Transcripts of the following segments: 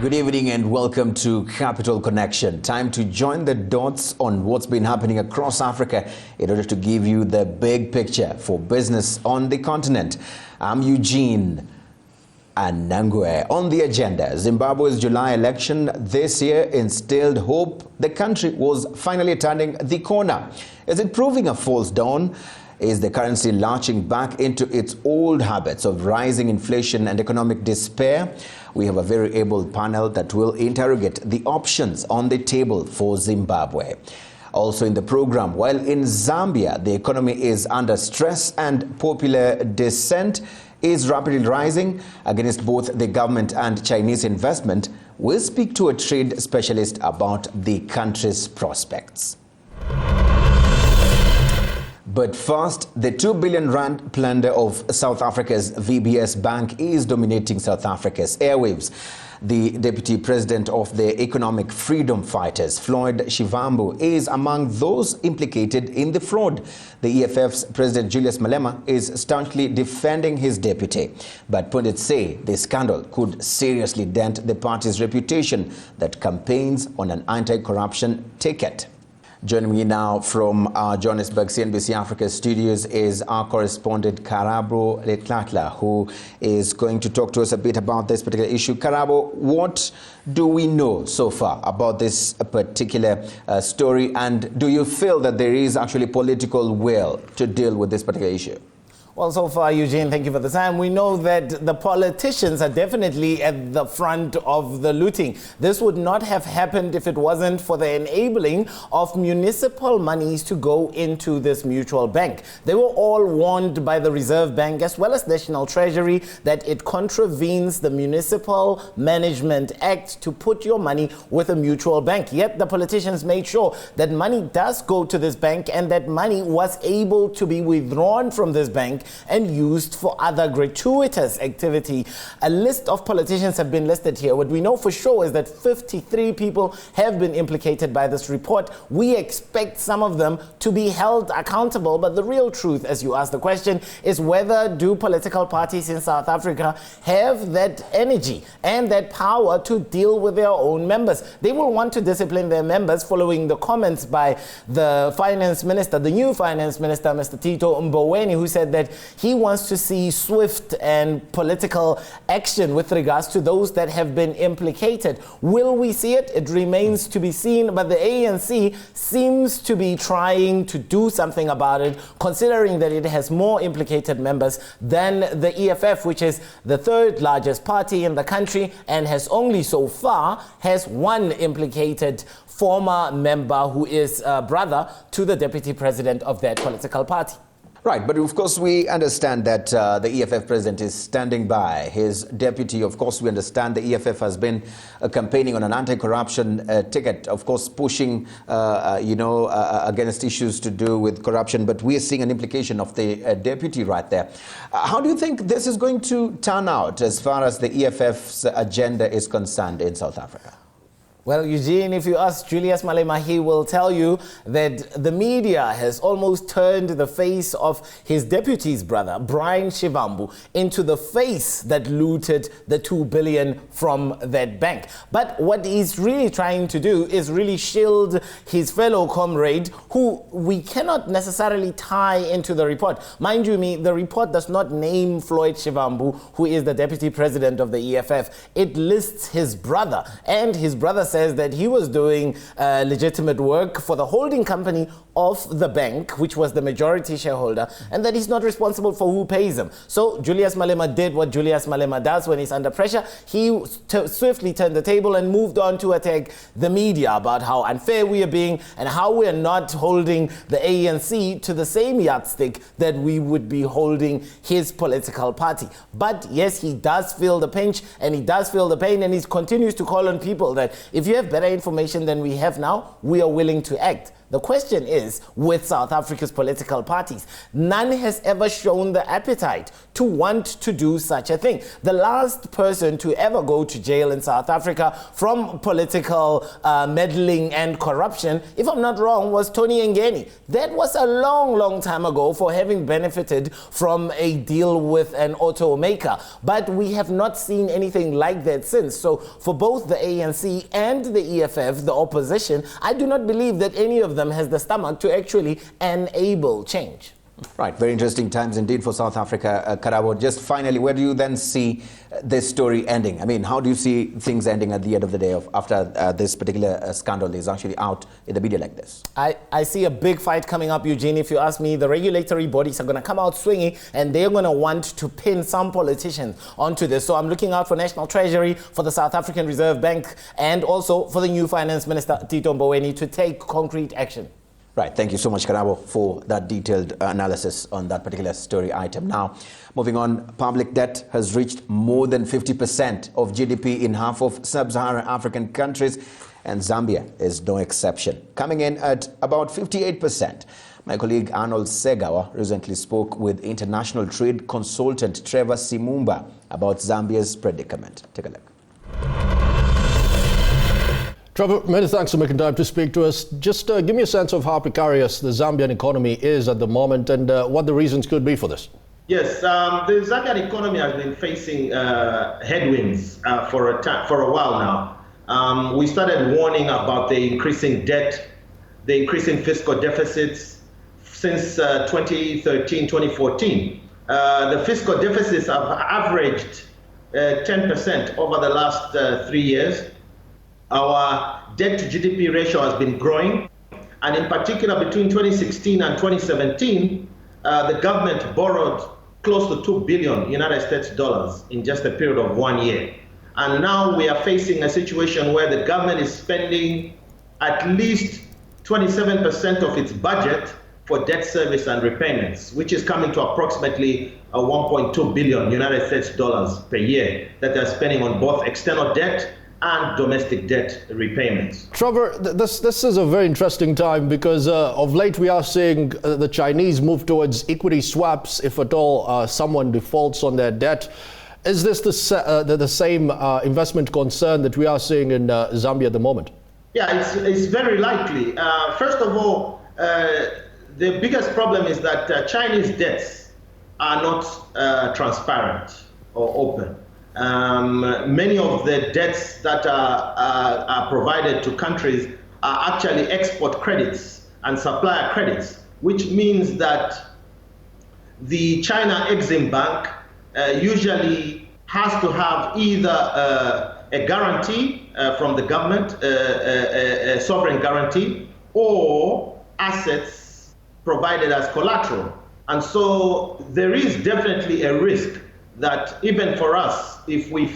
Good evening and welcome to Capital Connection. Time to join the dots on what's been happening across Africa in order to give you the big picture for business on the continent. I'm Eugene Anangwe. On the agenda, Zimbabwe's July election this year instilled hope the country was finally turning the corner. Is it proving a false dawn? Is the currency launching back into its old habits of rising inflation and economic despair? We have a very able panel that will interrogate the options on the table for Zimbabwe. Also in the program, while in Zambia the economy is under stress and popular dissent is rapidly rising against both the government and Chinese investment, we'll speak to a trade specialist about the country's prospects. But first, the 2 billion rand plunder of South Africa's VBS bank is dominating South Africa's airwaves. The deputy president of the Economic Freedom Fighters, Floyd Shivambu, is among those implicated in the fraud. The EFF's President Julius Malema is staunchly defending his deputy. But pundits say the scandal could seriously dent the party's reputation that campaigns on an anti-corruption ticket. Joining me now from our Johannesburg CNBC Africa studios is our correspondent Karabo Letlatla, who is going to talk to us a bit about this particular issue. Karabo, what do we know so far about this particular story, and do you feel that there is actually political will to deal with this particular issue? Well, so far, Eugene, thank you for the time. We know that the politicians are definitely at the front of the looting. This would not have happened if it wasn't for the enabling of municipal monies to go into this mutual bank. They were all warned by the Reserve Bank as well as National Treasury that it contravenes the Municipal Management Act to put your money with a mutual bank. Yet the politicians made sure that money does go to this bank and that money was able to be withdrawn from this bank and used for other gratuitous activity. A list of politicians have been listed here. What we know for sure is that 53 people have been implicated by this report. We expect some of them to be held accountable, but the real truth, as you ask the question, is whether do political parties in South Africa have that energy and that power to deal with their own members. They will want to discipline their members following the comments by the finance minister, the new finance minister, Mr. Tito Mboweni, who said that he wants to see swift and political action with regards to those that have been implicated. Will we see it? It remains to be seen, but the ANC seems to be trying to do something about it, considering that it has more implicated members than the EFF, which is the third largest party in the country and has only so far has one implicated former member who is a brother to the deputy president of that political party. Right, but of course we understand that the EFF president is standing by his deputy. Of course we understand the EFF has been campaigning on an anti-corruption ticket, of course pushing, against issues to do with corruption, but we are seeing an implication of the deputy right there. How do you think this is going to turn out as far as the EFF's agenda is concerned in South Africa? Well, Eugene, if you ask Julius Malema, he will tell you that the media has almost turned the face of his deputy's brother, Brian Shivambu, into the face that looted the 2 billion from that bank. But what he's really trying to do is really shield his fellow comrade, who we cannot necessarily tie into the report. Mind you, the report does not name Floyd Shivambu, who is the deputy president of the EFF. It lists his brother, and his brother says that he was doing legitimate work for the holding company of the bank, which was the majority shareholder, and that he's not responsible for who pays him. So Julius Malema did what Julius Malema does when he's under pressure. He swiftly turned the table and moved on to attack the media about how unfair we are being and how we are not holding the ANC to the same yardstick that we would be holding his political party. But yes, he does feel the pinch and he does feel the pain, and he continues to call on people that if you have better information than we have now, we are willing to act. The question is, with South Africa's political parties, none has ever shown the appetite to want to do such a thing. The last person to ever go to jail in South Africa from political meddling and corruption, if I'm not wrong, was Tony Ngeni. That was a long time ago for having benefited from a deal with an automaker. But we have not seen anything like that since. So for both the ANC and the EFF, the opposition, I do not believe that any of them has the stomach to actually enable change. Right, very interesting times indeed for South Africa. Karabo, just finally, where do you then see this story ending? I mean, how do you see things ending at the end of the day after this particular scandal is actually out in the media like this? I see a big fight coming up, Eugene. If you ask me, the regulatory bodies are going to come out swinging and they're going to want to pin some politicians onto this. So I'm looking out for National Treasury, for the South African Reserve Bank, and also for the new Finance Minister, Tito Mboweni, to take concrete action. Right. Thank you so much, Karabo, for that detailed analysis on that particular story item. Now, moving on, public debt has reached more than 50% of GDP in half of sub-Saharan African countries, and Zambia is no exception, coming in at about 58%. My colleague Arnold Segawa recently spoke with international trade consultant Trevor Simumba about Zambia's predicament. Take a look. Trevor, many thanks for making time to speak to us. Just give me a sense of how precarious the Zambian economy is at the moment and what the reasons could be for this. Yes, the Zambian economy has been facing headwinds for a while now. We started warning about the increasing debt, the increasing fiscal deficits since 2013, 2014. The fiscal deficits have averaged 10% over the last 3 years. Our debt to GDP ratio has been growing, and in particular between 2016 and 2017, the government borrowed close to $2 billion United States dollars in just a period of 1 year. And now we are facing a situation where the government is spending at least 27% of its budget for debt service and repayments, which is coming to approximately $1.2 billion United States dollars per year that they're spending on both external debt and domestic debt repayments. Trevor, this is a very interesting time because of late we are seeing the Chinese move towards equity swaps if at all someone defaults on their debt. Is this the same investment concern that we are seeing in Zambia at the moment? Yeah, it's very likely. First of all, the biggest problem is that Chinese debts are not transparent or open. Many of the debts that are provided to countries are actually export credits and supplier credits, which means that the China Exim Bank usually has to have either a guarantee from the government, a sovereign guarantee, or assets provided as collateral. And so there is definitely a risk that even for us, if we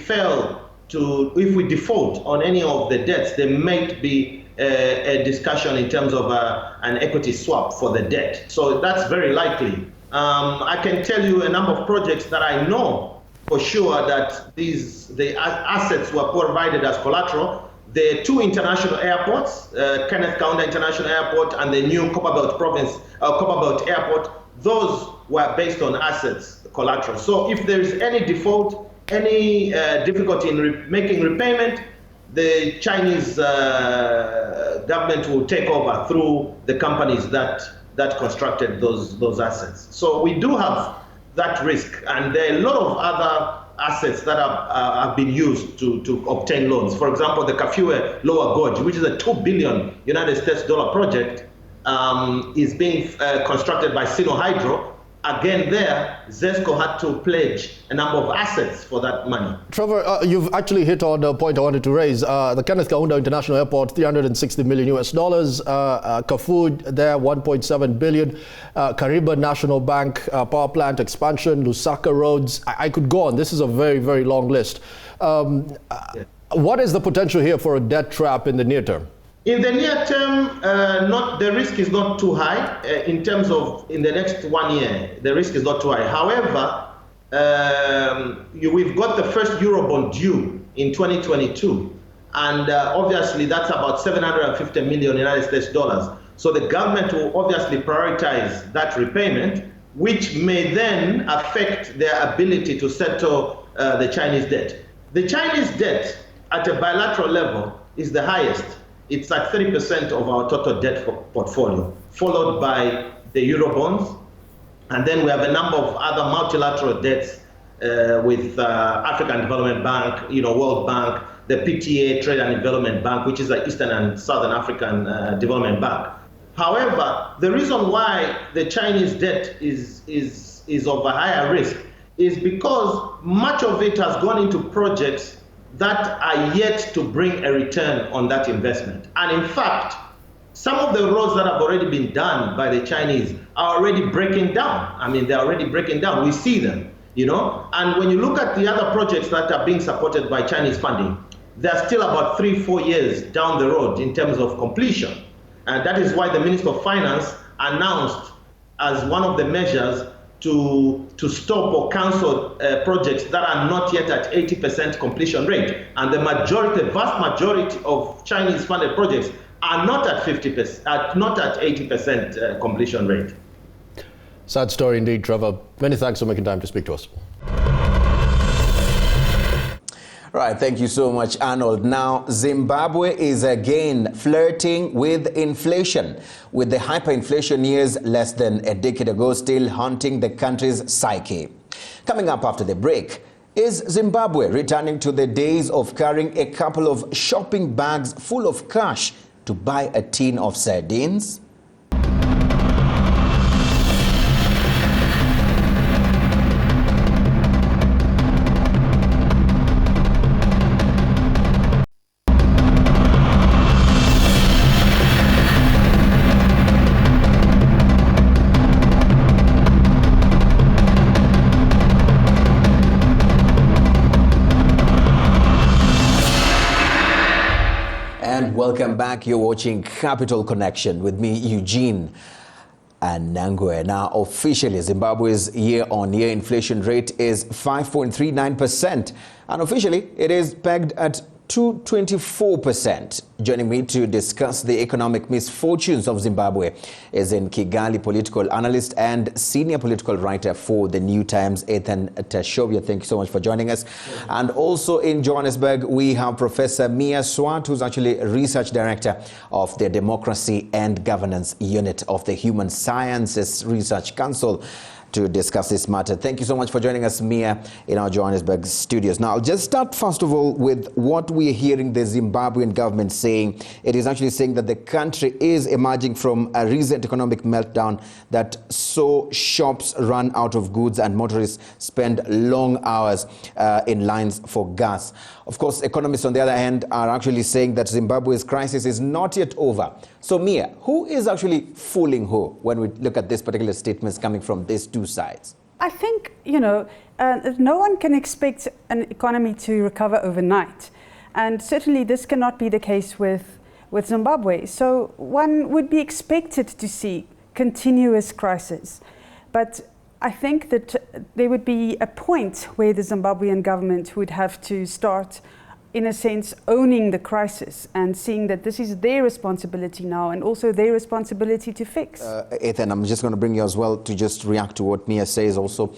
default on any of the debts, there might be a discussion in terms of an equity swap for the debt. So that's very likely. I can tell you a number of projects that I know for sure that the assets were provided as collateral. The two international airports, Kenneth Kaunda International Airport and the new Copperbelt Airport, those were based on assets collateral. So if there is any default, any difficulty in making repayment, the Chinese government will take over through the companies that constructed those assets. So we do have that risk, and there are a lot of other assets that have been used to obtain loans. For example, the Kafue Lower Gorge, which is a $2 billion United States dollar project, is being constructed by Sino Hydro. Again, there, ZESCO had to pledge a number of assets for that money. Trevor, you've actually hit on a point I wanted to raise. The Kenneth Kaunda International Airport, $360 million US dollars. Kafue there, $1.7 billion. Kariba National Bank power plant expansion, Lusaka roads. I could go on. This is a very, very long list. Yeah. What is the potential here for a debt trap in the near term? In the near term, the risk is not too high. In terms of in the next 1 year, the risk is not too high. However, we've got the first Eurobond due in 2022, and obviously that's about $750 million United States dollars. So the government will obviously prioritize that repayment, which may then affect their ability to settle the Chinese debt. The Chinese debt at a bilateral level is the highest. It's at 30% of our total debt portfolio, followed by the Eurobonds. And then we have a number of other multilateral debts with African Development Bank, World Bank, the PTA, Trade and Development Bank, which is the Eastern and Southern African Development Bank. However, the reason why the Chinese debt is of a higher risk is because much of it has gone into projects that are yet to bring a return on that investment. And in fact, some of the roads that have already been done by the Chinese are already breaking down. I mean, they're already breaking down. We see them, And when you look at the other projects that are being supported by Chinese funding, they're still about 3-4 years down the road in terms of completion. And that is why the Minister of Finance announced as one of the measures to stop or cancel projects that are not yet at 80% completion rate. And the vast majority of Chinese funded projects are not at 50%, not at 80% completion rate. Sad story indeed, Trevor. Many thanks for making time to speak to us. Right, thank you so much, Arnold. Now, Zimbabwe is again flirting with inflation, with the hyperinflation years less than a decade ago still haunting the country's psyche. Coming up after the break, is Zimbabwe returning to the days of carrying a couple of shopping bags full of cash to buy a tin of sardines? Welcome back. You're watching Capital Connection with me, Eugene Anangwe. Now, officially, Zimbabwe's year-on-year inflation rate is 5.39%, and officially, it is pegged at 224%. Joining me to discuss the economic misfortunes of Zimbabwe is in Kigali political analyst and senior political writer for the New Times, Athan Tashobya. Thank you so much for joining us. And also in Johannesburg, we have Professor Mia Swart, who's actually research director of the Democracy and Governance Unit of the Human Sciences Research Council, to discuss this matter. Thank you so much for joining us, Mia, in our Johannesburg studios. Now, I'll just start first of all with what we're hearing the Zimbabwean government saying. It is actually saying that the country is emerging from a recent economic meltdown that saw shops run out of goods and motorists spend long hours in lines for gas. Of course, economists on the other hand are actually saying that Zimbabwe's crisis is not yet over. So, Mia, who is actually fooling who when we look at these particular statements coming from these two sides? I think, no one can expect an economy to recover overnight. And certainly this cannot be the case with Zimbabwe. So one would be expected to see continuous crisis. But I think that there would be a point where the Zimbabwean government would have to start, in a sense, owning the crisis and seeing that this is their responsibility now and also their responsibility to fix. Athan, I'm just going to bring you as well to just react to what Mia says also.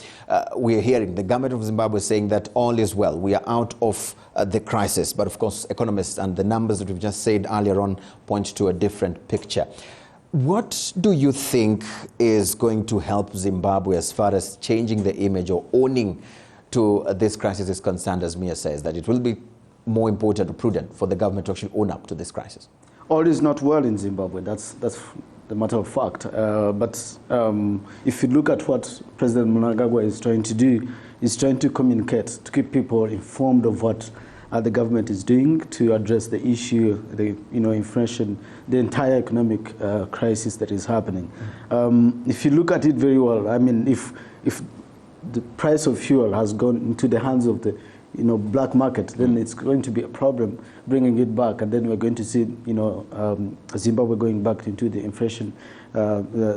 We're hearing the government of Zimbabwe saying that all is well. We are out of the crisis. But of course, economists and the numbers that we've just said earlier on point to a different picture. What do you think is going to help Zimbabwe as far as changing the image or owning to this crisis is concerned, as Mia says, that it will be more important or prudent for the government to actually own up to this crisis? All is not well in Zimbabwe. That's the matter of fact. But if you look at what President Mnangagwa is trying to do, he's trying to communicate, to keep people informed of what the government is doing to address the issue, the inflation, the entire economic crisis that is happening. If you look at it very well, I mean, if the price of fuel has gone into the hands of the black market, then it's going to be a problem bringing it back, and then we're going to see Zimbabwe going back into the inflation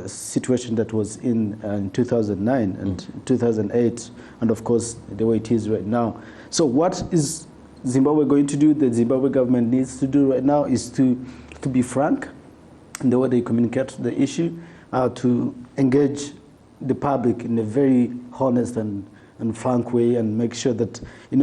situation that was in 2009 and 2008, and of course the way it is right now. So what is Zimbabwe going to do? The Zimbabwe government needs to do right now is to be frank, in the way they communicate the issue, to engage the public in a very honest and frank way, and make sure that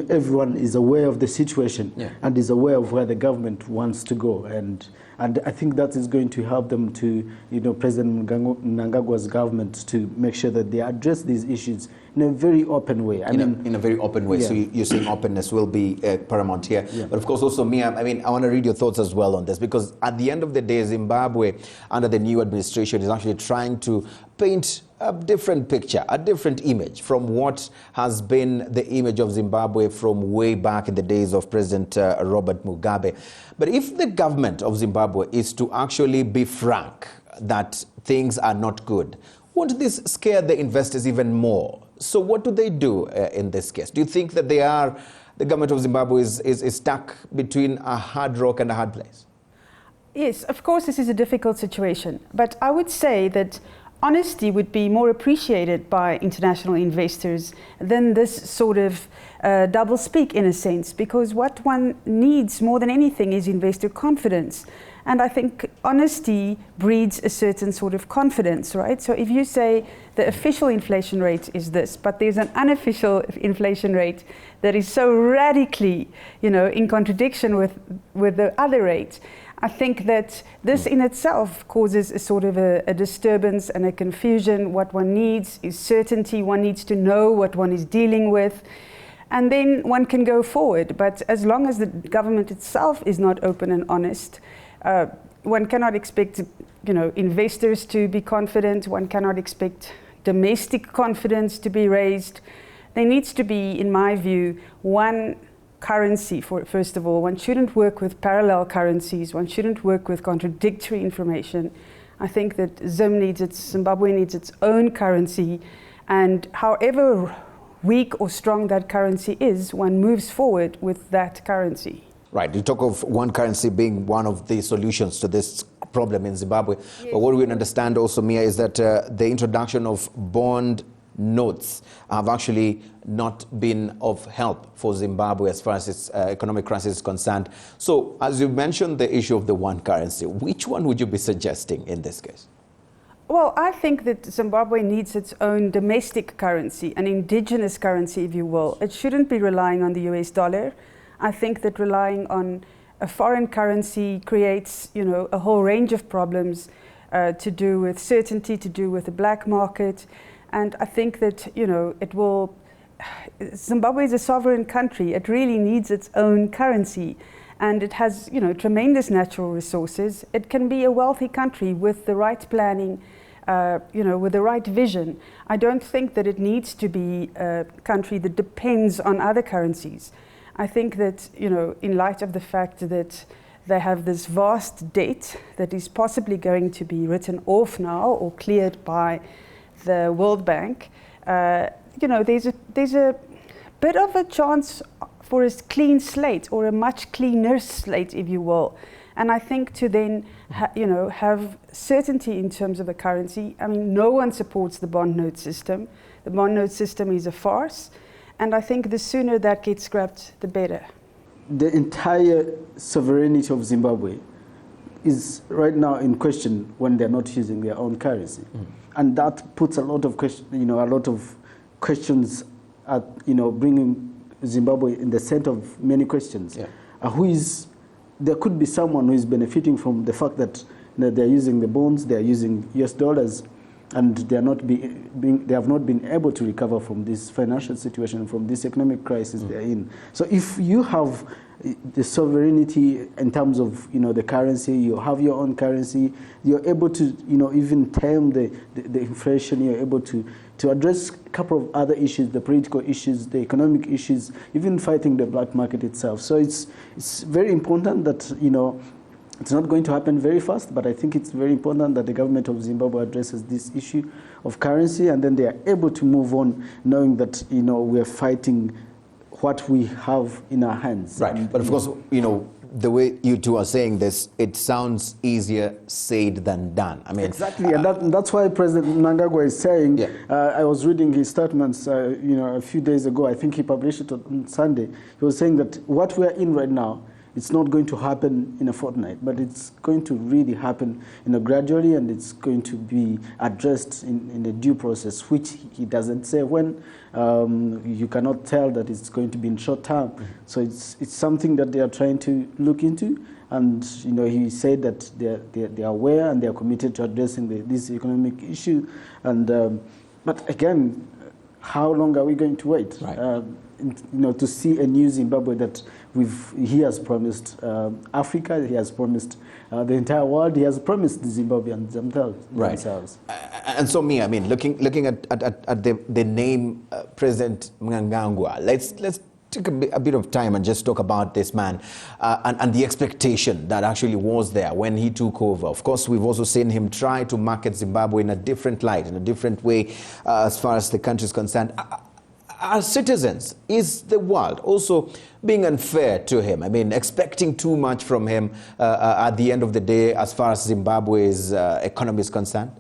everyone is aware of the situation and is aware of where the government wants to go. And I think that is going to help them to, President Mnangagwa's government, to make sure that they address these issues in a very open way. In a very open way. Yeah. So you're saying openness will be paramount here. Yeah. But of course also, Mia, I want to read your thoughts as well on this, because at the end of the day, Zimbabwe, under the new administration, is actually trying to paint a different picture, a different image from what has been the image of Zimbabwe from way back in the days of President Robert Mugabe. But if the government of Zimbabwe is to actually be frank that things are not good, won't this scare the investors even more? So what do they do in this case? Do you think that the government of Zimbabwe is stuck between a hard rock and a hard place? Yes, of course this is a difficult situation, but I would say that honesty would be more appreciated by international investors than this sort of double speak, in a sense, because what one needs more than anything is investor confidence. And I think honesty breeds a certain sort of confidence, right? So if you say the official inflation rate is this, but there's an unofficial inflation rate that is so radically, in contradiction with the other rate, I think that this in itself causes a sort of a disturbance and a confusion. What one needs is certainty. One needs to know what one is dealing with. And then one can go forward. But as long as the government itself is not open and honest, one cannot expect, investors to be confident. One cannot expect domestic confidence to be raised. There needs to be, in my view, one currency. First of all, one shouldn't work with parallel currencies. One shouldn't work with contradictory information. I think that Zimbabwe needs its own currency, and however weak or strong that currency is, one moves forward with that currency. Right, you talk of one currency being one of the solutions to this problem in Zimbabwe. Yes. But what we understand also, Mia, is that the introduction of bond notes have actually not been of help for Zimbabwe as far as its economic crisis is concerned. So, as you mentioned the issue of the one currency, which one would you be suggesting in this case? Well, I think that Zimbabwe needs its own domestic currency, an indigenous currency, if you will. It shouldn't be relying on the US dollar. I think that relying on a foreign currency creates, a whole range of problems to do with certainty, to do with the black market. And I think that, Zimbabwe is a sovereign country. It really needs its own currency. And it has, tremendous natural resources. It can be a wealthy country with the right planning, with the right vision. I don't think that it needs to be a country that depends on other currencies. I think that, in light of the fact that they have this vast debt that is possibly going to be written off now or cleared by the World Bank, there's a bit of a chance for a clean slate, or a much cleaner slate, if you will. And I think to then, have certainty in terms of the currency. I mean, no one supports the bond note system. The bond note system is a farce. And I think the sooner that gets scrapped, the better. The entire sovereignty of Zimbabwe is right now in question when they're not using their own currency. And that puts a lot of questions at, bringing Zimbabwe in the center of many questions. Yeah. There could be someone who is benefiting from the fact that they're using the bonds, they're using US dollars, and they have not been able to recover from this financial situation, from this economic crisis they're in. So if you have the sovereignty in terms of the currency, you have your own currency, you're able to even tame the inflation, you're able to address a couple of other issues, the political issues, the economic issues, even fighting the black market itself. So it's very important that it's not going to happen very fast, but I think it's very important that the government of Zimbabwe addresses this issue of currency, and then they are able to move on, knowing that we're fighting what we have in our hands. Right, but of course, the way you two are saying this, it sounds easier said than done. I mean, exactly, and that's why President Mnangagwa is saying. Yeah. I was reading his statements, a few days ago. I think he published it on Sunday. He was saying that what we are in right now It's not going to happen in a fortnight, but it's going to really happen, gradually, and it's going to be addressed in a due process, which he doesn't say when. You cannot tell that it's going to be in short term. So it's something that they are trying to look into. And he said that they are aware and they are committed to addressing this economic issue. And but again, how long are we going to wait? Right. To see a new Zimbabwe that he has promised Africa, he has promised the entire world, he has promised the Zimbabweans themselves. And so, looking at the name President Mnangagwa, let's take a bit of time and just talk about this man and the expectation that actually was there when he took over. Of course, we've also seen him try to market Zimbabwe in a different light, in a different way, as far as the country is concerned. As citizens, is the world also being unfair to him? Expecting too much from him at the end of the day as far as Zimbabwe's economy is concerned?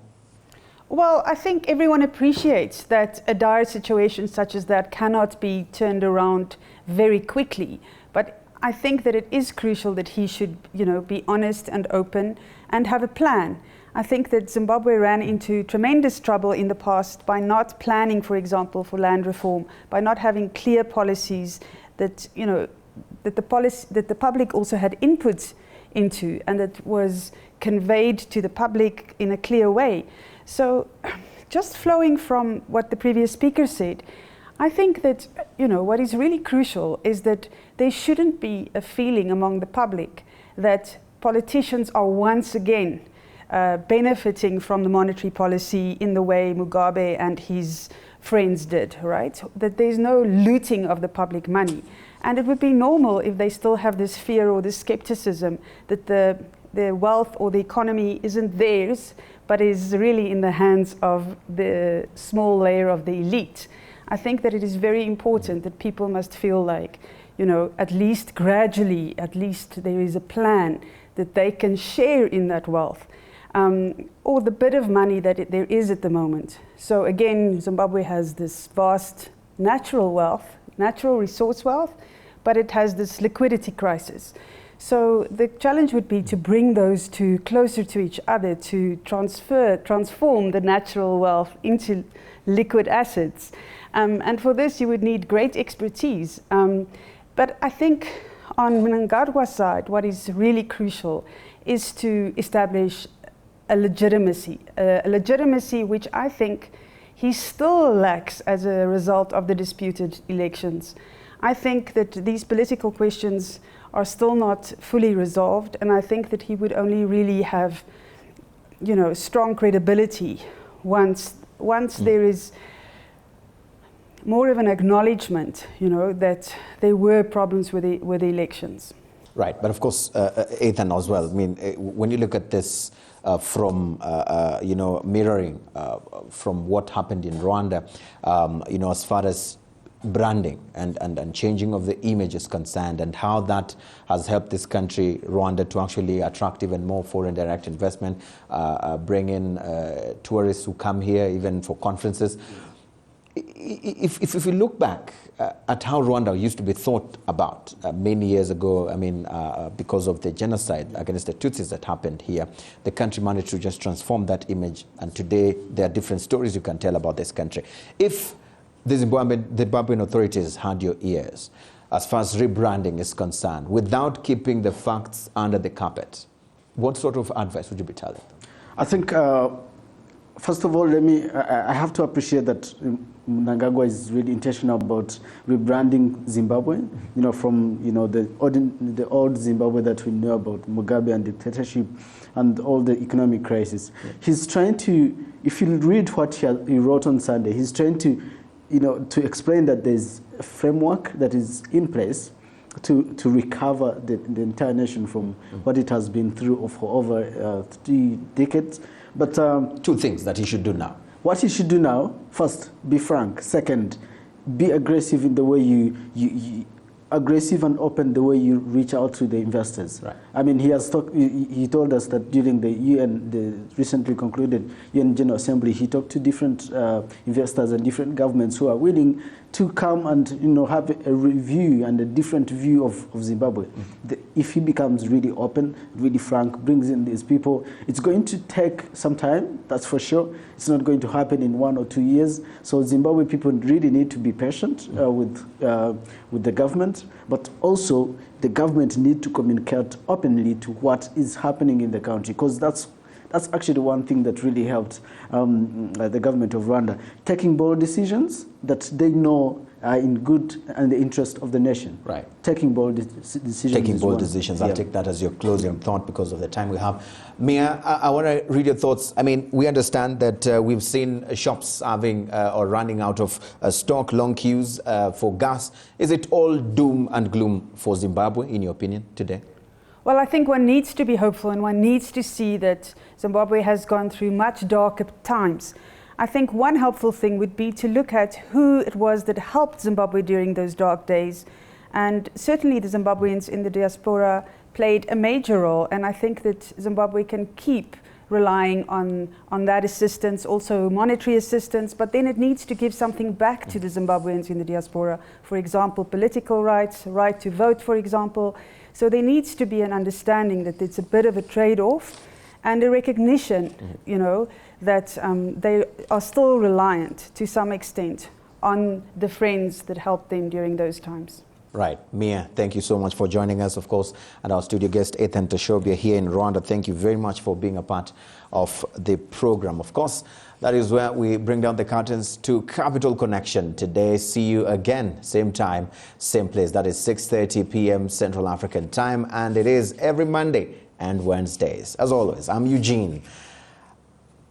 Well, I think everyone appreciates that a dire situation such as that cannot be turned around very quickly. But I think that it is crucial that he should, be honest and open and have a plan. I think that Zimbabwe ran into tremendous trouble in the past by not planning, for example, for land reform, by not having clear policies that, that the public also had input into and that was conveyed to the public in a clear way. So just flowing from what the previous speaker said, I think that, what is really crucial is that there shouldn't be a feeling among the public that politicians are once again benefiting from the monetary policy in the way Mugabe and his friends did, right? That there's no looting of the public money. And it would be normal if they still have this fear or this skepticism that the wealth or the economy isn't theirs, but is really in the hands of the small layer of the elite. I think that it is very important that people must feel like, at least gradually, at least there is a plan that they can share in that wealth. Or the bit of money that there is at the moment. So again, Zimbabwe has this vast natural wealth, natural resource wealth, but it has this liquidity crisis. So the challenge would be to bring those two closer to each other, to transform the natural wealth into liquid assets. And for this, you would need great expertise. But I think on Mnangagwa's side, what is really crucial is to establish a legitimacy which I think he still lacks as a result of the disputed elections. I think that these political questions are still not fully resolved, and I think that he would only really have, strong credibility once there is more of an acknowledgement, that there were problems with the elections. Right, but of course, Athan as well. When you look at this from mirroring from what happened in Rwanda, as far as branding and changing of the image is concerned, and how that has helped this country, Rwanda, to actually attract even more foreign direct investment, bring in tourists who come here even for conferences. If we look back at how Rwanda used to be thought about many years ago, because of the genocide against the Tutsis that happened here, the country managed to just transform that image, and today there are different stories you can tell about this country. If the Zimbabwean authorities had your ears as far as rebranding is concerned, without keeping the facts under the carpet, what sort of advice would you be telling them? I think, first of all, I have to appreciate that Mnangagwa is really intentional about rebranding Zimbabwe, from the old Zimbabwe that we know about, Mugabe and dictatorship and all the economic crisis. Yeah. He's trying to, if you read what he wrote on Sunday, he's trying to explain that there's a framework that is in place to recover the entire nation from what it has been through for over 3 decades. But 2 things that he should do now. What he should do now: first, be frank. Second, be aggressive in the way you aggressive and open the way you reach out to the investors. Right. He told us that during the recently concluded UN General Assembly, he talked to different investors and different governments who are willing to come and have a review and a different view of Zimbabwe. if he becomes really open, really frank, brings in these people, it's going to take some time, that's for sure. It's not going to happen in 1 or 2 years. So Zimbabwe people really need to be patient with the government, but also the government need to communicate openly to what is happening in the country, because that's actually one thing that really helped the government of Rwanda, taking bold decisions that they know are in good and the interest of the nation. Right. Taking bold decisions. Taking bold decisions. I'll take that as your closing thought because of the time we have. Mia, I want to read your thoughts. I mean, we understand that we've seen shops having or running out of stock, long queues for gas. Is it all doom and gloom for Zimbabwe, in your opinion, today? Well, I think one needs to be hopeful and one needs to see that Zimbabwe has gone through much darker times. I think one helpful thing would be to look at who it was that helped Zimbabwe during those dark days. And certainly the Zimbabweans in the diaspora played a major role, and I think that Zimbabwe can keep relying on that assistance, also monetary assistance, but then it needs to give something back to the Zimbabweans in the diaspora. For example, political rights, right to vote, for example. So there needs to be an understanding that it's a bit of a trade-off and a recognition, you know, that they are still reliant to some extent on the friends that helped them during those times. Right. Mia, thank you so much for joining us, of course, and our studio guest, Athan Tashobya, here in Rwanda. Thank you very much for being a part of the program. Of course, that is where we bring down the curtains to Capital Connection. Today, see you again, same time, same place. That is 6:30 p.m. Central African time, and it is every Monday and Wednesdays. As always, I'm Eugene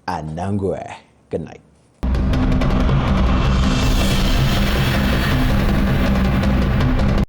Anangwe. Good night.